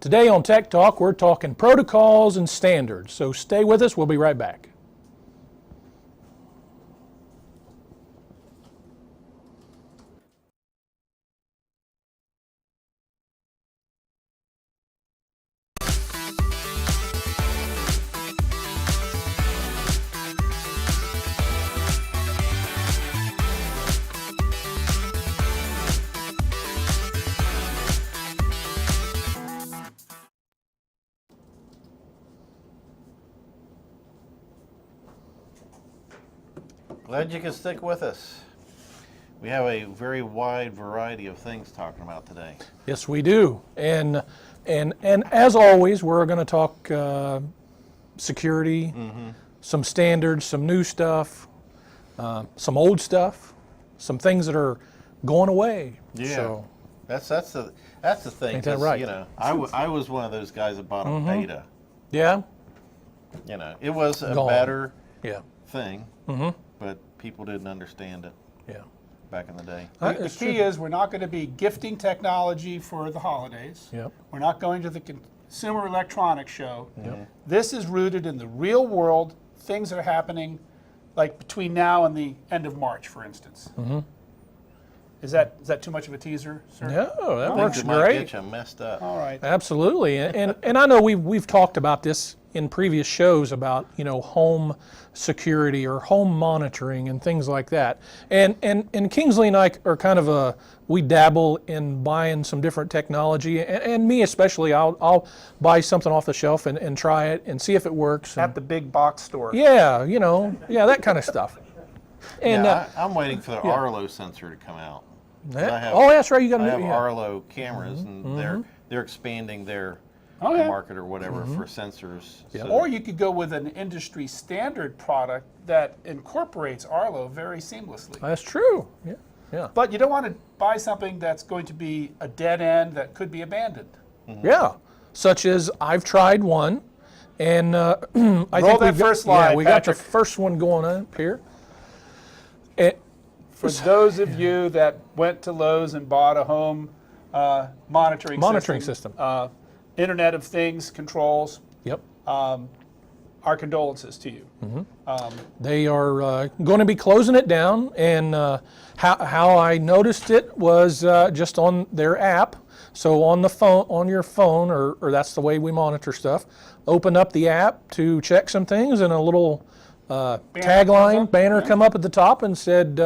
Today on Tech Talk, we're talking protocols and standards. So stay with us. We'll be right back. Glad you can stick with us. We have a very wide variety of things talking about today. Yes, we do. And as always, we're going to talk security, some standards, some new stuff, some old stuff, some things that are going away. Yeah, so, that's the thing. Ain't that right? You know, I was one of those guys that bought a beta. Yeah. You know, it was a Gone. better Yeah. thing, but people didn't understand it. Yeah. Back in the day. The key is we're not going to be gifting technology for the holidays. Yep. We're not going to the Consumer Electronics Show. Yep. This is rooted in the real world, things that are happening like between now and the end of March, for instance. Is that too much of a teaser, sir? No, that Things works that might great. get you messed up. All right. Absolutely, and I know we've talked about this in previous shows about home security or home monitoring and things like that. And Kingsley and I are kind of we dabble in buying some different technology, and me especially. I'll buy something off the shelf and try it and see if it works. At the big box store. Yeah, that kind of stuff. And I'm waiting for the Arlo sensor to come out. that's right. You got I to have Arlo cameras, and they're expanding their market or whatever for sensors. Yep. So Or you could go with an industry standard product that incorporates Arlo very seamlessly. That's true. Yeah. But you don't want to buy something that's going to be a dead end that could be abandoned. Yeah, such as I've tried one, and I think that first slide, we got Patrick. the first one going up here. For those of you that went to Lowe's and bought a home monitoring system. Internet of Things controls, Yep. our condolences to you. They are going to be closing it down, and how I noticed it was just on their app. So on the phone, on your phone, or that's the way we monitor stuff. Open up the app to check some things, and a little tagline banner come up at the top and said,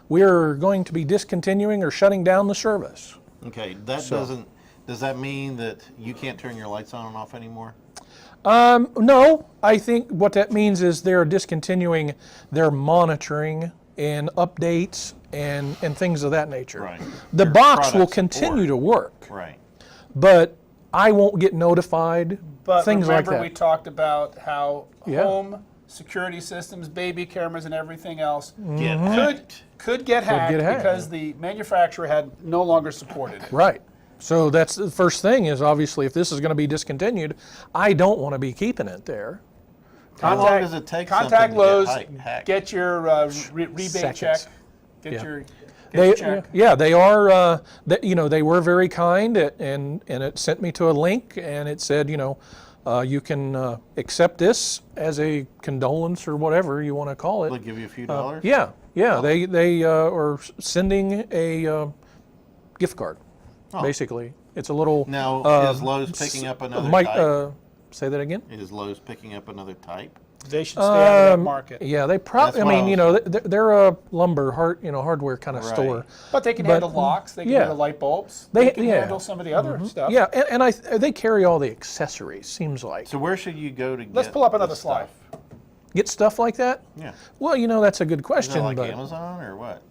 "We're going to be discontinuing or shutting down the service." okay, does that mean that you can't turn your lights on and off anymore? No, I think what that means is they're discontinuing their monitoring and updates and things of that nature. Right. The Their box will product continue support. to work, Right. but I won't get notified, But things like remember that. we talked about how Yeah. home security systems, baby cameras and everything else Get hacked. could get hacked get hacked. because the manufacturer had no longer supported it. Right. So that's the first thing is obviously if this is going to be discontinued, I don't want to be keeping it there. How long does it take something Contact to Lowe's, get hacked? get your rebate Seconds. check. Get Yeah. your They, check. yeah, they are. They were very kind, and it sent me to a link, and it said, you can accept this as a condolence or whatever you want to call it. They'll give you a few dollars? Yeah. They are sending a gift card. Basically, it's a little. Now, is Lowe's picking up another type? Say that again. Is Lowe's picking up another type? They should stay out of that market. Yeah, they probably. That's I what mean, I was- they're a lumber, hardware kind of Right. store. But they can handle locks. They can yeah. handle light bulbs. They- They can yeah. handle some of the other stuff. Yeah, and they carry all the accessories. Seems like So where should you go to get Let's pull up another this slide. stuff? get stuff like that. Yeah. Well, that's a good Is question. that like but Amazon or what?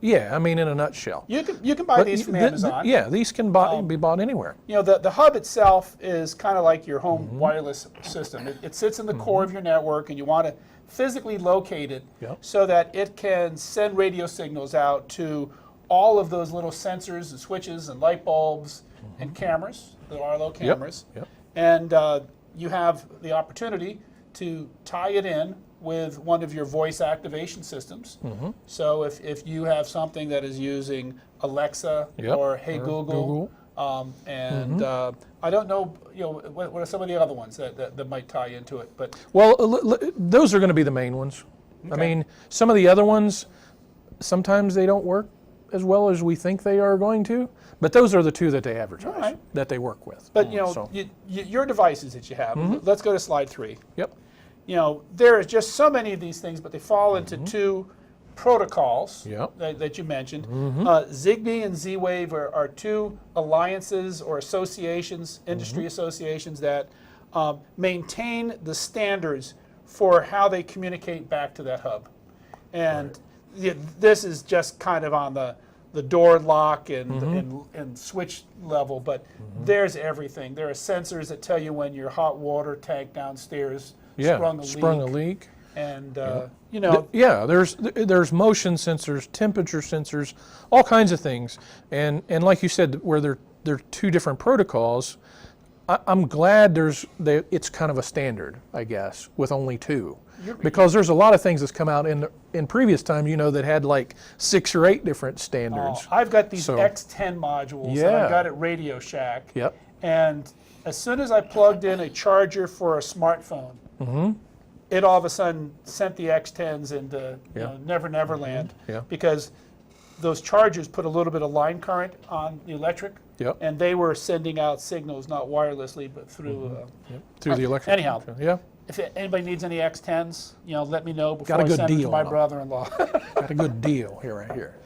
yeah, I mean, in a nutshell. You can buy these from Amazon. Yeah, these can be bought anywhere. The hub itself is kind of like your home wireless system. It sits in the core of your network, and you want to physically locate it Yep. so that it can send radio signals out to all of those little sensors and switches and light bulbs and cameras, the Arlo cameras. Yep. And you have the opportunity to tie it in with one of your voice activation systems. So if you have something that is using Alexa Yep. or Hey Or Google, And I don't know, what are some of the other ones that might tie into it? But Well, those are going to be the main ones. I Okay. mean, some of the other ones, sometimes they don't work as well as we think they are going to, but those are the two that they advertise, All right. that they work with. but So, your devices that you have. Let's go to slide 3. yep. There is just so many of these things, but they fall into two protocols Yep. that you mentioned. Zigbee and Z-Wave are two alliances or associations, industry associations that maintain the standards for how they communicate back to that hub. And this is just kind of on the door lock and switch level, but there's everything. There are sensors that tell you when your hot water tank downstairs sprung a leak. And Yeah, there's motion sensors, temperature sensors, all kinds of things. And like you said, where they're two different protocols, I'm glad it's kind of a standard, I guess, with only two. Because there's a lot of things that's come out in previous time, that had like 6 or 8 different standards. I've got these So- X10 modules that I Yeah. got at Radio Shack. Yep. And as soon as I plugged in a charger for a smartphone, it all of a sudden sent the X10s into Never Never Land, Yeah. because those chargers put a little bit of line current on the electric, Yep. and they were sending out signals not wirelessly but through. Through the electric. Anyhow. Yeah. If anybody needs any X10s, let me know before Got a I good send them to deal my on 'em. brother-in-law. Got a good deal right here.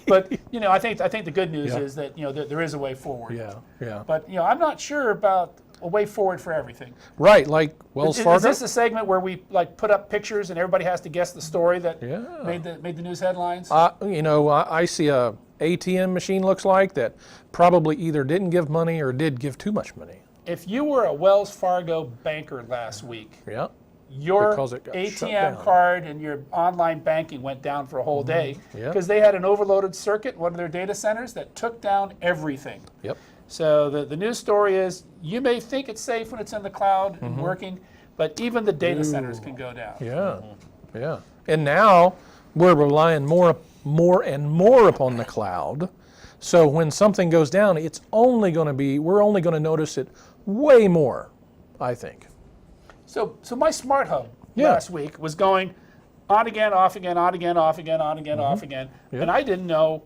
But I think the good news Yeah. is that there is a way forward. Yeah. But I'm not sure about a way forward for everything. Right, like Wells Is Fargo. this a segment where we put up pictures and everybody has to guess the story that Yeah. made the news headlines? I see a ATM machine looks like that probably either didn't give money or did give too much money. If you were a Wells Fargo banker last week, Yeah. your Because it got shut ATM down. card and your online banking went down for a whole day Yeah. because they had an overloaded circuit in one of their data centers that took down everything. Yep. So the news story is, you may think it's safe when it's in the cloud and working, but even the data centers can go down. Yeah. Yeah. And now we're relying more and more upon the cloud. So when something goes down, we're only going to notice it way more, I think. So my smart hub Yeah. last week was going on again, off again, on again, off again, on again, off again, and I didn't know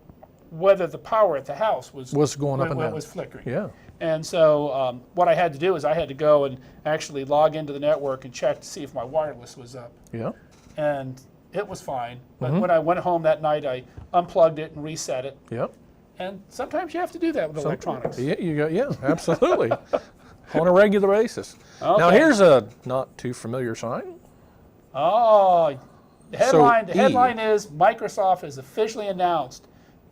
whether the power at the house was going up and down. was flickering. Yeah. And so what I had to do is I had to go and actually log into the network and check to see if my wireless was up, Yeah. and it was fine. But when I went home that night, I unplugged it and reset it. Yep. And sometimes you have to do that with electronics. Yeah, absolutely. On a regular basis. Now Okay. here's a not too familiar sign. Oh, the headline, So, the headline is Microsoft has officially announced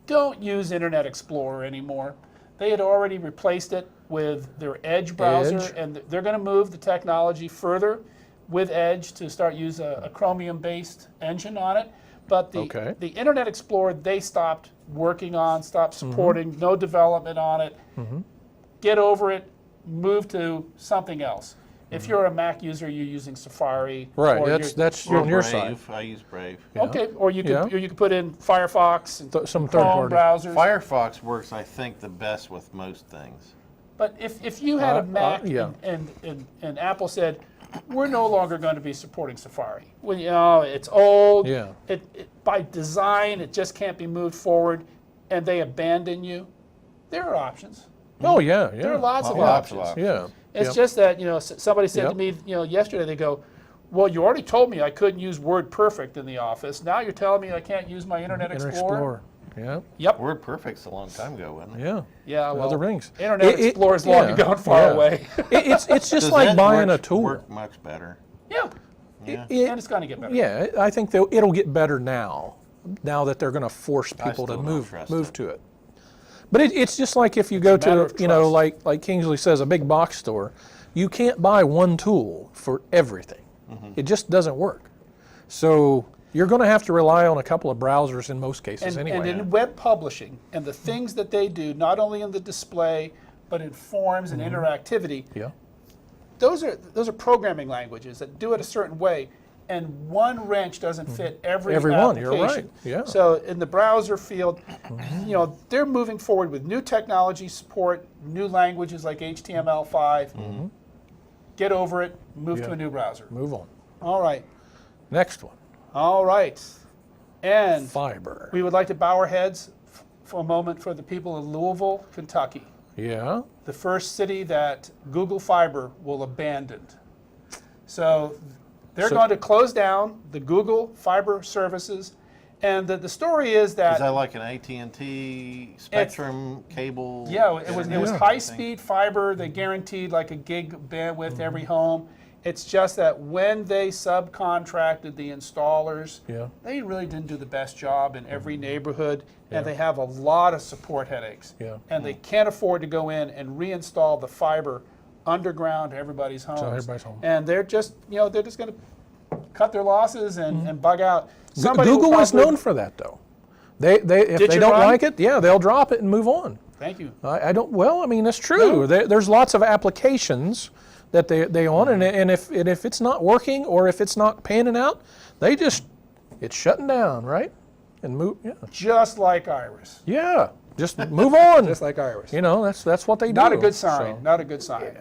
don't use Internet Explorer anymore. They had already replaced it with their Edge browser, Edge. and they're going to move the technology further with Edge to start use a Chromium-based engine on it. But the Internet Explorer they stopped working on, stopped supporting, no development on it. Get over it, move to something else. If you're a Mac user, you're using Safari. Right, or that's Or on your Brave. side. I use Brave. Okay, or you could Yeah. or you could put in Firefox and Some third Chrome party. browsers. Firefox works, I think, the best with most things. But if you had a Mac yeah. and Apple said, we're no longer going to be supporting Safari. Well, it's old. Yeah. It by design, it just can't be moved forward, and they abandon you. There are options. Oh yeah, There are lots of Lots of options. options. Yeah. It's Yep. just that somebody said Yep. to me yesterday, they go, well, you already told me I couldn't use WordPerfect in the office. Now you're telling me I can't use my Internet Explorer? Yeah. Yep. WordPerfect's a long time ago, wasn't it? Yeah. Yeah, well, Other rings. Internet Explorer's long ago and far yeah. away. It's just Does like that buying a tool. work much better? Yeah, Yeah. and it's going to get better. Yeah, I think it'll get better now that they're going to force people to still don't move trust it. to it. But it's just like if you go matter to, of trust. like Kingsley says, a big box store, you can't buy one tool for everything. It just doesn't work. So you're going to have to rely on a couple of browsers in most cases And anyway. in web publishing and the things that they do, not only in the display, but in forms and interactivity, yeah. those are programming languages that do it a certain way. and one wrench doesn't fit every Everyone, application. you're right, yeah. So in the browser field, they're moving forward with new technology support, new languages like HTML5. Get over it, move to a new browser. Move on. All right. Next one. All right. And Fiber. we would like to bow our heads for a moment for the people of Louisville, Kentucky, Yeah. the first city that Google Fiber will abandon. So they're going to close down the Google Fiber services. And the story is Is that that, like an AT&T Spectrum cable? yeah, it was internet high-speed fiber. They guaranteed like a gig bandwidth every home. It's just that when they subcontracted the installers, Yeah. they really didn't do the best job in every neighborhood, and they have a lot of support headaches. Yeah. And they can't afford to go in and reinstall the fiber underground to everybody's homes. everybody's home. And they're just, they're just going to cut their losses and bug out. Somebody Google will is probably- known for that, though. If Did they you don't run? like it, yeah, they'll drop it and move on. Thank you. I don't. Well, I mean, that's true. There's lots of applications that they on, and if it's not working or if it's not panning out, it's shutting down, right? And move. Yeah. Just like Iris. Yeah. Just move on. Just like Iris. That's what they do. Not a good sign. So, Not a good sign.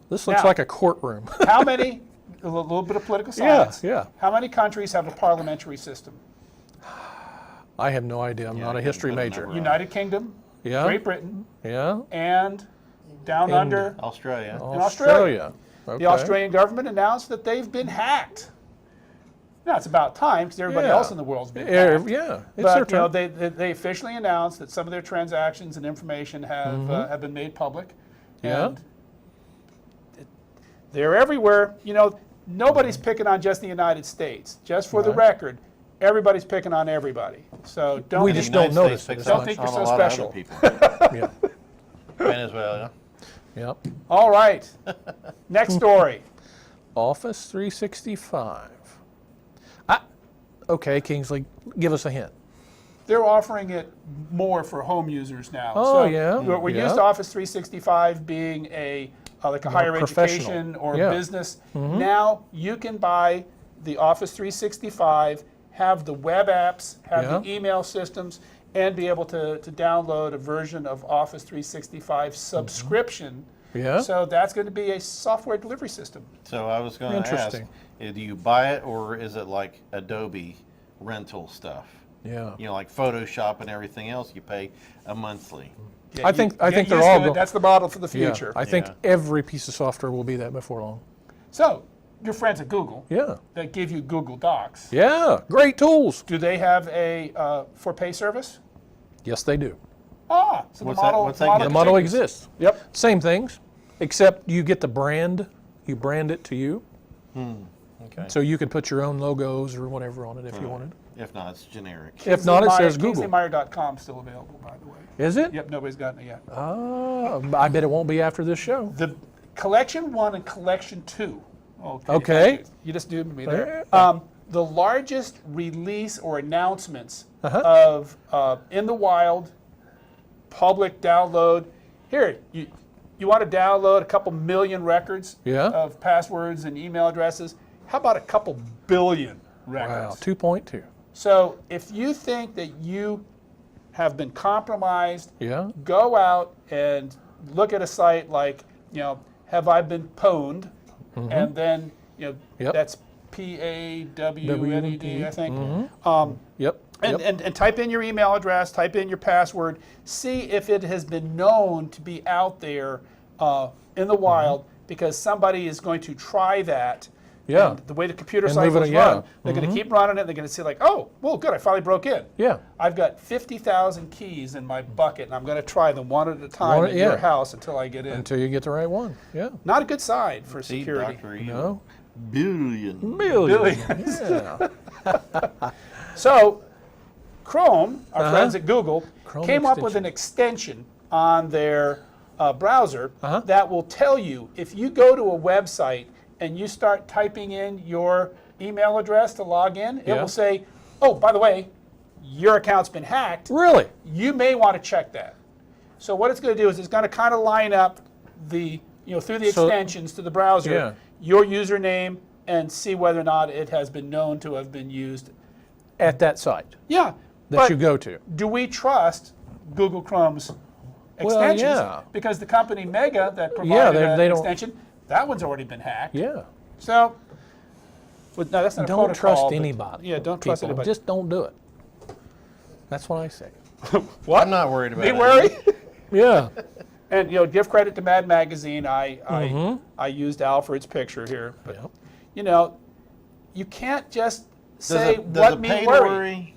this looks Now- like a courtroom. How many, a little bit of political science. yeah. How many countries have a parliamentary system? I have no idea. I'm not a you history put a major. number United Kingdom, Yeah. Great Britain, Yeah. and down And- under, Australia. Australia. Okay. the Australian government announced that they've been hacked. Now, it's about time because everybody Yeah. else in the world's been hacked. Yeah. It's their But turn. they officially announced that some of their transactions and information have been made public. Yeah. And they're everywhere. Nobody's picking on just the United States. Just for the Right. record, everybody's picking on everybody. So don't We And just the United don't notice States it picks as Don't on think a you're so lot of other special. people. Yeah. Venezuela. Yep. All right. Next story. Office 365. Okay, Kingsley, give us a hint. They're offering it more for home users now. Oh, so yeah. We're Yeah. used to Office 365 being like a higher professional. education or Yeah. business. Now you can buy the Office 365, have the web apps, have Yeah. the email systems, and be able to download a version of Office 365 subscription. Yeah. So that's going to be a software delivery system. So I was going to ask, Interesting. do you buy it or is it like Adobe rental stuff? Yeah. Like Photoshop and everything else, you pay a monthly. Yeah, I think get they're used all to it. go- That's the model for the Yeah. future. I think Yeah. every piece of software will be that before long. So your friends at Google Yeah. that give you Google Docs, Yeah. Great tools. do they have a for pay service? Yes, they do. So What's the that- model, what's that The get? model continues. exists. Yep. Same things, except you get the brand. You brand it to you, Okay. so you could put your own logos or whatever on it if you wanted. If not, it's generic. If not, it says Google. KingsleyMeyer.com still available, by the way. Is it? Yep, nobody's gotten it yet. I bet it won't be after this show. The Collection 1 and Collection 2. Okay. thank you. You just doomed me there. Yeah. The largest release or announcements Uh-huh. of in the wild, public download. Here, you want to download a couple million records Yeah. of passwords and email addresses. How about a couple billion records? Wow. 2.2. So if you think that you have been compromised, Yeah. go out and look at a site like, have I been pwned? And then, Yep. that's PAWNED, I think. Yep. And type in your email address, type in your password, see if it has been known to be out there in the wild, because somebody is going to try that. Yeah. And the way the computer And move cycles it, yeah. run, they're going to keep running it. They're going to see like, oh, well, good, I finally broke in. Yeah. I've got 50,000 keys in my bucket, and I'm going to try them one at a time One- in yeah. your house until I get in. Until you get the right one. Yeah. Not a good sign for See, security. Dr. Evil. No. Billion. Billions. Yeah. So, Chrome, our friends at Google, Chrome came up with an extension on their browser that will tell you if you go to a website and you start typing in your email address to log in, it Yeah. will say, oh, by the way, your account's been hacked. Really? You may want to check that. So what it's going to do is it's going to kind of line up the, through the So- extensions to the browser, Yeah. your username and see whether or not it has been known to have been used. At that site Yeah. that but you go to. do we trust Google Chrome's Well, extensions? yeah. Because the company Mega that provided they an don't- extension, that one's already been hacked. Yeah. So, no, that's not a Don't protocol, trust but- anybody. Yeah, don't trust people. anybody. Just don't do it. That's what I say. what? I'm not worried about Be it. wary. Yeah. And give credit to Mad Magazine. I used Alfred's picture here, but Yep. You can't just Does say it what me pay to worry. worry?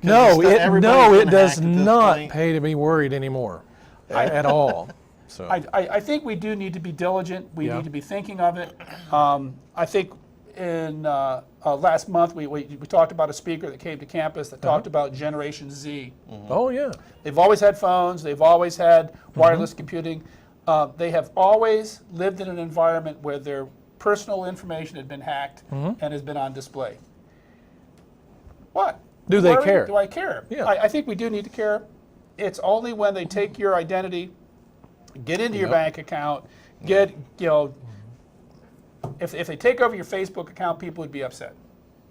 'Cause No, everybody's been does hacked at this not point. pay to be worried anymore at all. So I think we do need to be diligent. We Yeah. need to be thinking of it. I think in last month we talked about a speaker that came to campus that talked about Generation Z. oh yeah. They've always had phones. They've always had wireless computing. They have always lived in an environment where their personal information had been hacked and has been on display. What? Do they Worry? care? Do I care? Yeah. I think we do need to care. It's only when they take your identity, get into your Yep. bank account, if they take over your Facebook account, people would be upset.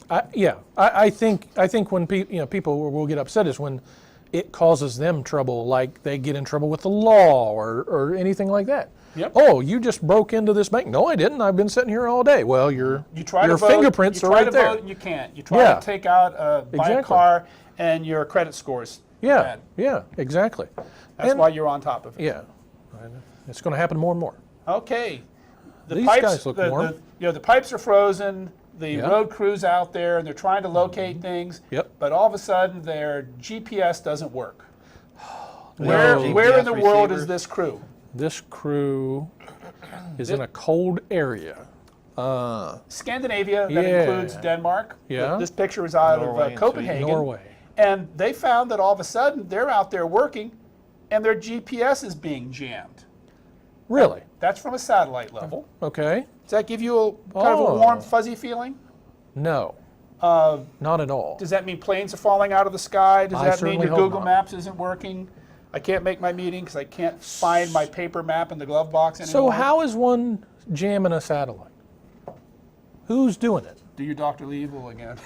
I think when people will get upset is when it causes them trouble, like they get in trouble with the law or anything like that. Yep. Oh, you just broke into this bank. No, I didn't. I've been sitting here all day. Well, your Vote, fingerprints you are try right to there. Vote and you can't. You try Yeah. to take out, buy a Exactly. car, and your credit scores. Yeah, bad. yeah, exactly. That's And- why you're on top of it. Yeah, it's going to happen more and more. Okay. The These pipes, guys look warm. the pipes are frozen. The Yeah. road crew's out there, and they're trying to locate things. Yep. But all of a sudden, their GPS doesn't work. No Where in GPS the world is receivers? this crew? This crew is in a cold area. Scandinavia, that Yeah. includes Denmark. Yeah. This picture is out Norway of and Copenhagen. Norway. And they found that all of a sudden they're out there working and their GPS is being jammed. Really? That's from a satellite level. Okay. Does that give you a kind of a Oh. warm, fuzzy feeling? No, not at all. Does that mean planes are falling out of the sky? Does I that mean certainly your hope Google not. Maps isn't working? I can't make my meeting because I can't find my paper map in the glove box anymore. So how is one jamming a satellite? Who's doing it? Do your Dr. Lee evil again.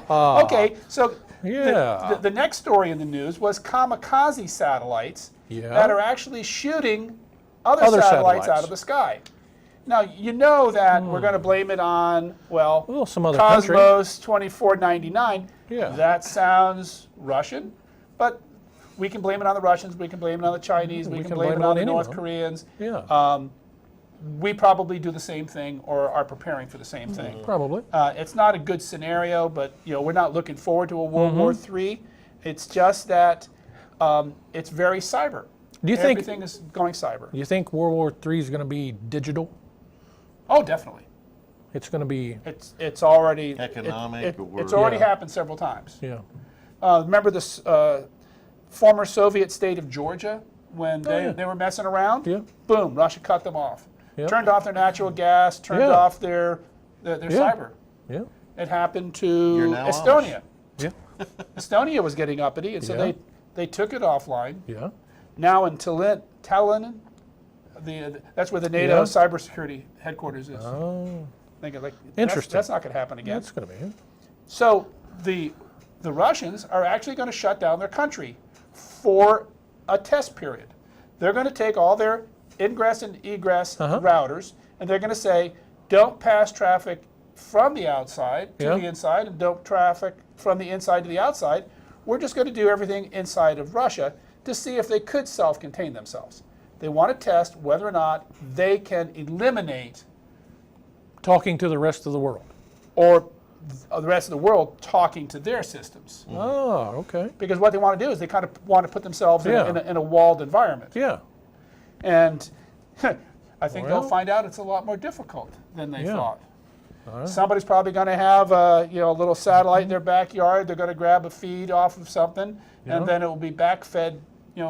Okay, so Yeah. the next story in the news was Kamikaze satellites Yeah. that are actually shooting other Other satellites out satellites. of the sky. Now, you know that we're going to blame it on, Well, some other country. Cosmos 2499. Yeah. That sounds Russian, but we can blame it on the Russians, we can blame it on the Chinese, we can blame it on the anyone. North Koreans. Yeah. We probably do the same thing or are preparing for the same thing. Probably. It's not a good scenario, but we're not looking forward to a World Mm-hmm. War III. It's just that it's very cyber. Do you think? Everything is going cyber? You think World War III is going to be digital? Oh, definitely. It's going to be. It's already Economic or- it's already Yeah. happened several times. Yeah. Remember this former Soviet state of Georgia when yeah. they were messing around? Yeah. Boom! Russia cut them off. Yeah. Turned off their natural gas. Turned Yeah. off their Yeah. cyber. Yeah. It happened You're to now Estonia. Yeah. Estonia was getting uppity, and so Yeah. they took it offline. Yeah. Now in Tallinn, that's where the NATO Yeah. cybersecurity headquarters is. Oh, Thinking like Interesting. That's not going to happen again. that's going to be it. So the Russians are actually going to shut down their country for a test period. They're going to take all their ingress and egress routers, and they're going to say, don't pass traffic from the outside to Yeah. the inside, and don't traffic from the inside to the outside. We're just going to do everything inside of Russia to see if they could self-contain themselves. They want to test whether or not they can eliminate Talking to the rest of the world. or the rest of the world talking to their systems. Oh, okay. Because what they want to do is they kind of want to put themselves Yeah. in a walled environment. Yeah. And I think Well- they'll find out it's a lot more difficult than they Yeah. thought. right. Somebody's probably going to have a little satellite in their backyard. They're going to grab a feed off of something, Yeah. and then it will be backfed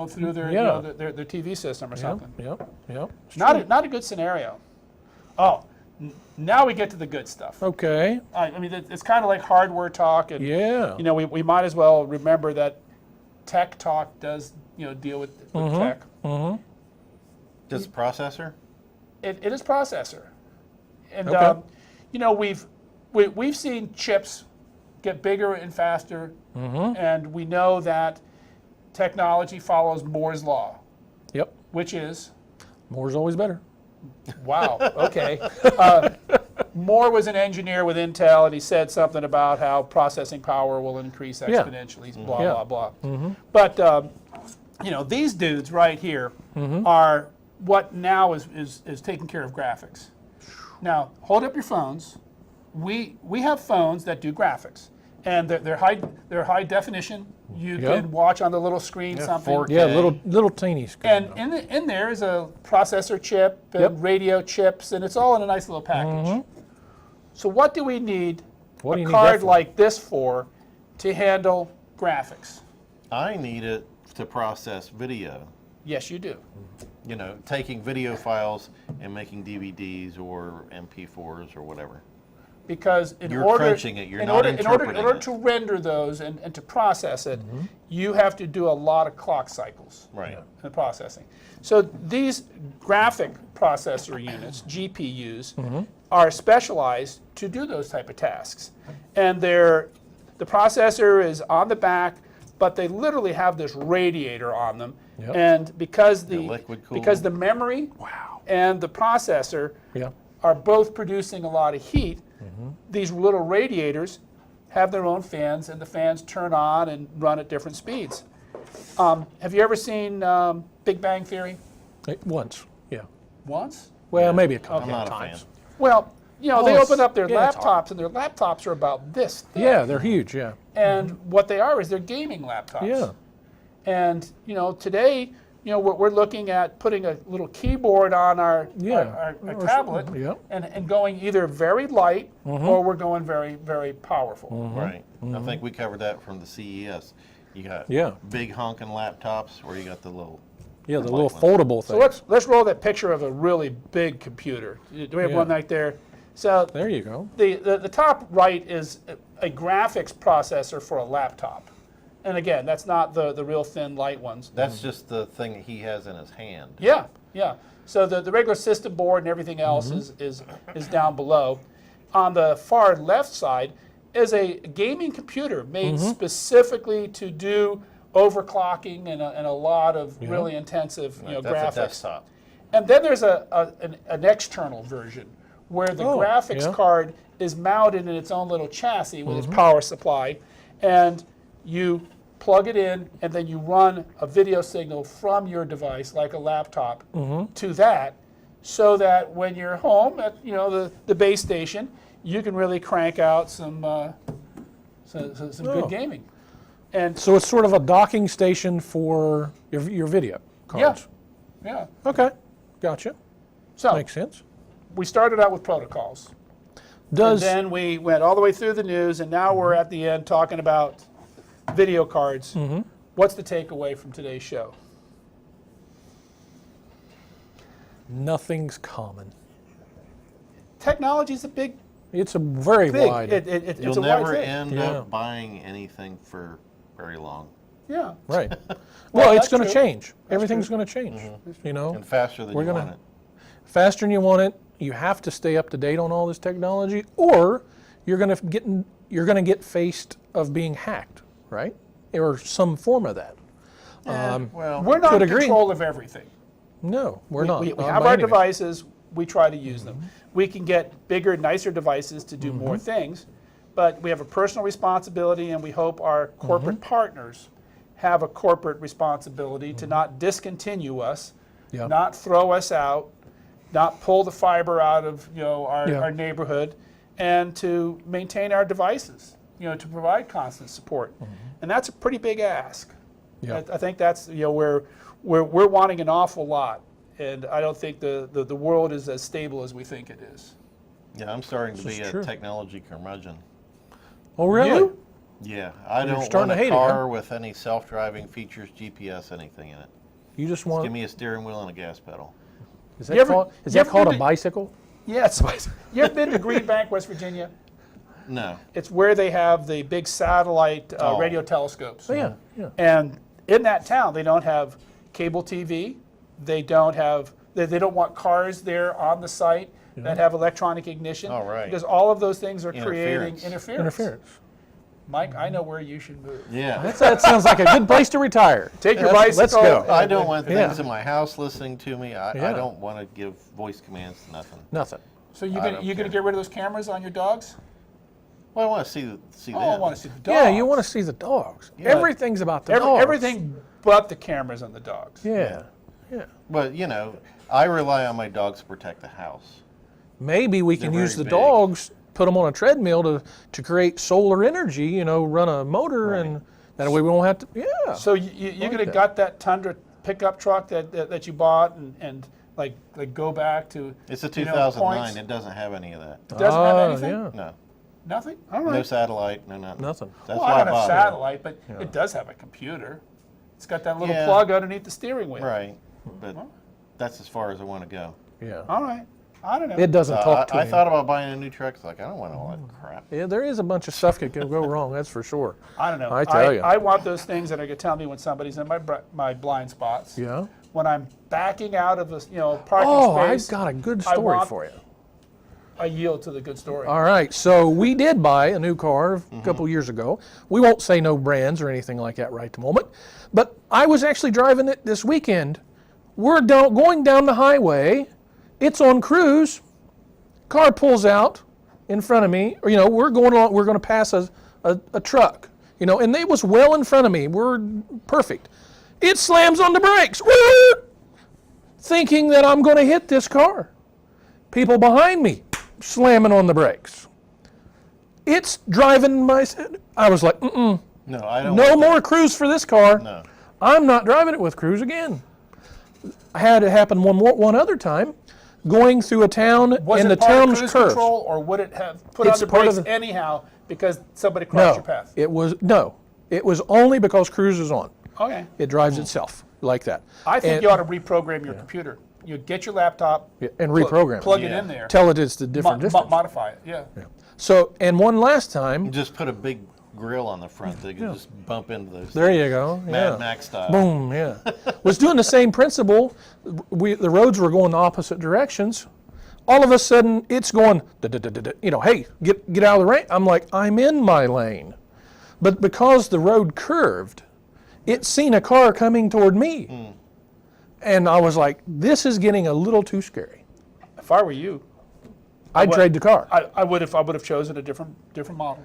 through their, Yeah. their TV system or something. Yep. Yep. It's Not true. not a good scenario. Oh, now we get to the good stuff. Okay. I mean, it's kind of like hardware talk, and Yeah. we might as well remember that TechTalk does deal with tech. Just processor? It is processor, and Okay. you know, we've seen chips get bigger and faster, and we know that technology follows Moore's law, Yep. which is, More's always better. wow, okay. Moore was an engineer with Intel, and he said something about how processing power will increase exponentially, blah, Yeah. blah, blah. But, you know, these dudes right here are what now is taking care of graphics. Now, hold up your phones. We have phones that do graphics, and they're high definition. You Yeah. can watch on the little screen something. 4K. Yeah, little teeny screen. And in there is a processor chip and radio chips, and it's all in a nice little package. So what do we need What do a you need that card for? like this for to handle graphics? I need it to process video. Yes, you do. You know, taking video files and making DVDs or MP4s or whatever. Because You're crunching it, you're not interpreting in order it. to render those and to process it, you have to do a lot of clock cycles Right. in the processing. So these graphic processor units, GPUs, are specialized to do those type of tasks. And the processor is on the back, but they literally have this radiator on them. Yep. And because liquid cooled. because the memory and the processor Yeah. are both producing a lot of heat, these little radiators have their own fans, and the fans turn on and run at different speeds. Have you ever seen Big Bang Theory? Once. Yeah. Once? Well, maybe a couple I'm not of a fan. times. Well, you know, they Oh, open up their yeah, it's laptops, and their laptops are about this thick. Yeah, they're huge. Yeah. And what they are is they're gaming laptops. Yeah. And, you know, today, you know, we're looking at putting a little keyboard on our Or tablet yeah. and going either very light or we're going very, very powerful. Right. I think we covered that from the CES. You got Yeah. big honking laptops, or you got the little. Yeah, the light little ones. foldable So thing. let's roll that picture of a really big computer. Do we have Yeah. one right there? So There you go. the top right is a graphics processor for a laptop. And again, that's not the real thin light ones. That's just the thing that he has in his hand. Yeah, yeah. So the regular system board and everything else is down below. On the far left side is a gaming computer made specifically to do overclocking and a lot of really intensive That's graphics. a desktop. And then there's an external version where the graphics yeah. card is mounted in its own little chassis with its power supply, and you plug it in, and then you run a video signal from your device, like a laptop, to that, so that when you're home at the base station, you can really crank out some good gaming. And So it's sort of a docking station for your video cards. yeah. Okay. Gotcha. So Makes sense. we started out with protocols. Does And then we went all the way through the news, and now we're at the end talking about video cards. What's the takeaway from today's show? nothing's common? Technology's a big, It's a very wide. it's You'll a wide never thing. end Yeah. up buying anything for very long. Yeah. Right. Well, Well, it's that's going to true. change. Everything's going to change. You know, And faster than We're you gonna- want it. faster than you want it. You have to stay up to date on all this technology, or you're going to get faced of being hacked, right? Or some form of that. Well, We're not Could in agree. control of everything. No, we're not. We not have by our any means. devices. We try to use them. We can get bigger, nicer devices to do more things, but we have a personal responsibility, and we hope our corporate partners have a corporate responsibility to not discontinue us, Yeah. not throw us out, not pull the fiber out of our, Yeah. our neighborhood, and to maintain our devices, to provide constant support. And that's a pretty big ask. Yeah. I think that's where we're wanting an awful lot, and I don't think the world is as stable as we think it is. Yeah, I'm starting to This be is a true. technology curmudgeon. Oh, really? You? Yeah, I You're don't starting want to a hate it, huh? car with any self-driving features, GPS, anything in it. You just Give want? me a steering wheel and a gas pedal. Is You that ever- called, is you that ever called been a to- bicycle? Yeah, it's you ever been to Green Bank, West Virginia? No. It's where they have the big satellite Oh. radio telescopes. Oh, yeah, yeah. And in that town, they don't have cable TV. They don't have. They don't want cars there on the site. that have electronic ignition. Oh, right. Because all of those things are creating Interference. Interference. Mike, I know where you should move. Yeah. That sounds like a good place to retire. Take your Let's bicycle. go. I don't want things Yeah. in my house listening to me. I Yeah. don't want to give voice commands to nothing. Nothing. So I you're don't gonna care. get rid of those cameras on your dogs? Well, I want to see Oh, them. I want to see the dogs. Yeah, you want to see the dogs. Yeah. Everything's about the dogs. Everything but the cameras on the dogs. Yeah. Yeah. But, I rely on my dogs to protect the house. Maybe we They're can use very the big. dogs, put them on a treadmill to create solar energy, run a motor, Right. and that way we won't have to, yeah. So you could have that. got that Tundra pickup truck that you bought and like go back to. It's a you know, 2009. points. It doesn't have any of that. It doesn't have anything? Yeah. No. Nothing? All No right. satellite, no nothing. Nothing. That's Well, why I don't have bought it. satellite, but it does have a computer. It's got that little Yeah. plug underneath the steering wheel. Right. But that's as far as I want to go. Yeah. All right. I don't know. It doesn't talk to I him. thought about buying a new truck. It's like, I don't want all that crap. Yeah, there is a bunch of stuff that can go wrong, that's for sure. I don't know. I tell you. I want those things that are going to tell me when somebody's in my blind spots. Yeah. When I'm backing out of a parking Oh, space. I've got a good I story want- for you. I yield to the good story. All right, so we did buy a new car a couple years ago. We won't say no brands or anything like that right at the moment, but I was actually driving it this weekend. We're going down the highway. It's on cruise. Car pulls out in front of me. Or, we're going to pass a truck. And it was well in front of me. We're perfect. It slams on the brakes, thinking that I'm going to hit this car. People behind me slamming on the brakes. It's driving I was like, No, I don't. no want more cruise for this car. No. I'm not driving it with cruise again. I had it happen one other time, going through a town, Was and it the part of town's cruise curves. control, or would it have put It's on the part of brakes the- anyhow because somebody crossed your path? It was only because cruise is on. Okay. It drives itself like that. I think And- you ought to reprogram your computer. You get your laptop and reprogram it. plug it Yeah. in there, Tell it it's the different distance. modify it. Yeah. So, and one last time, Just put a big grill on the front that can just bump into those. there you go. Mad Yeah. Max style. Boom, yeah. Was doing the same principle. The roads were going the opposite directions. All of a sudden, it's going, hey, get out of the lane. I'm like, I'm in my lane. But because the road curved, it seen a car coming toward me. And I was like, this is getting a little too scary. If I were you, I'd trade the car. I would have chosen a different model.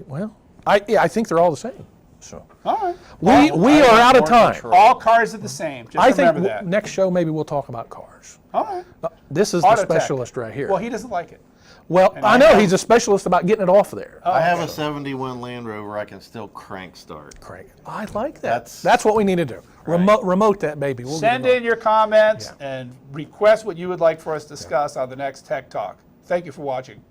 Well, I think they're all the same. So All right. we are out of more time. control. All cars are the same. Just I think remember that. next show maybe we'll talk about cars. All right. This is the Auto tech. specialist right here. Well, he doesn't like it. Well, I I know have- he's a specialist about getting it off there. I have a 71 Land Rover. I can still crank start. Crank. I like that. That's- That's what we need to do. Remote that baby. We'll get Send it on. in your comments Yeah. and request what you would like for us to discuss on the next Tech Talk. Thank you for watching.